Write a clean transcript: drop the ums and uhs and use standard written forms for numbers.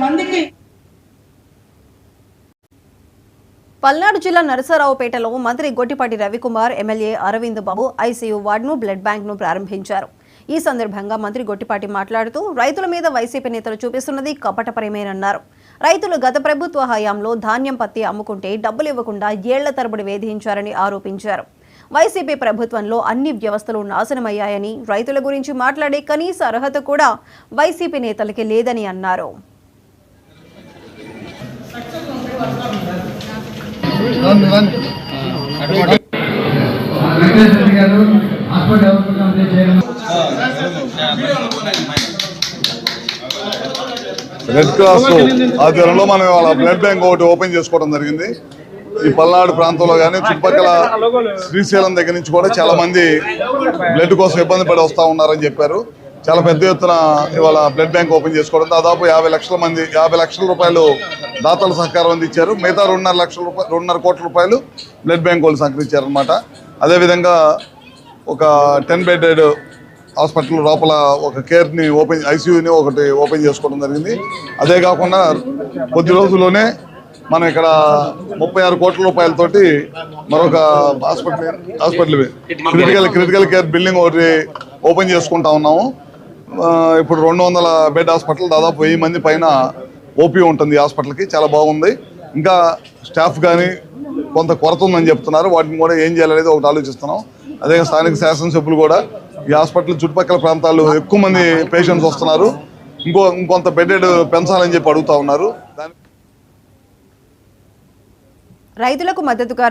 మందికి పల్నాడు జిల్లా నరసరావుపేటలో మంత్రి గొట్టిపాటి రవికుమార్ ఎమ్మెల్యే అరవింద్ బాబు ఐసీయూ వార్డును బ్లడ్ బ్యాంక్ను ప్రారంభించారు. ఈ సందర్భంగా మంత్రి గొట్టిపాటి మాట్లాడుతూ రైతుల మీద వైసీపీ నేతలు చూపిస్తున్నది కపటపరమేనన్నారు. రైతులు గత ప్రభుత్వ హయాంలో ధాన్యం పత్తి అమ్ముకుంటే డబ్బులు ఇవ్వకుండా ఏళ్ల తరబడి వేధించారని ఆరోపించారు. వైసీపీ ప్రభుత్వంలో అన్ని వ్యవస్థలు నాశనమయ్యాయని, రైతుల గురించి మాట్లాడే కనీస అర్హత కూడా వైసీపీ నేతలకి లేదని అన్నారు. రెడ్ క్రాస్ ఆధ్వర్యంలో మనం వాళ్ళ బ్లడ్ బ్యాంక్ ఒకటి ఓపెన్ చేసుకోవడం జరిగింది. ఈ పల్నాడు ప్రాంతంలో కానీ చుట్టుపక్కల శ్రీశైలం దగ్గర నుంచి కూడా చాలా మంది బ్లడ్ కోసం ఇబ్బంది పడి వస్తూ ఉన్నారని చెప్పారు. చాలా పెద్ద ఎత్తున ఇవాళ బ్లడ్ బ్యాంక్ ఓపెన్ చేసుకోవడం, దాదాపు 50 లక్షల రూపాయలు దాతలు సహకారం అందించారు. మిగతా 2.5 కోట్ల రూపాయలు బ్లడ్ బ్యాంక్ వాళ్ళు సహకరించారనమాట. అదేవిధంగా ఒక 10 బెడెడ్ హాస్పిటల్ లోపల ఒక కేర్ని ఐసీయూని ఒకటి ఓపెన్ చేసుకోవడం జరిగింది. అదే కాకుండా కొద్ది రోజుల్లోనే మనం ఇక్కడ 36 కోట్ల రూపాయలతోటి మరొక హాస్పిటల్ క్రిటికల్ కేర్ బిల్డింగ్ ఒకటి ఓపెన్ చేసుకుంటా ఉన్నాము. ఇప్పుడు 200 బెడ్ హాస్పిటల్, దాదాపు 1000 మంది పైన ఓపీ ఉంటుంది ఈ హాస్పిటల్కి. చాలా బాగుంది. ఇంకా స్టాఫ్ కానీ కొంత కొరత ఉందని చెప్తున్నారు. వాటిని కూడా ఏం చేయాలనేది ఒకటి ఆలోచిస్తున్నాం. అదే స్థానిక శాసనసభ్యులు కూడా ఈ హాస్పిటల్ చుట్టుపక్కల ప్రాంతాల్లో ఎక్కువ మంది పేషెంట్స్ వస్తున్నారు, ఇంకొంత బెడెడ్ పెంచాలని చెప్పి అడుగుతా ఉన్నారు. రైతులకు మద్దతుగా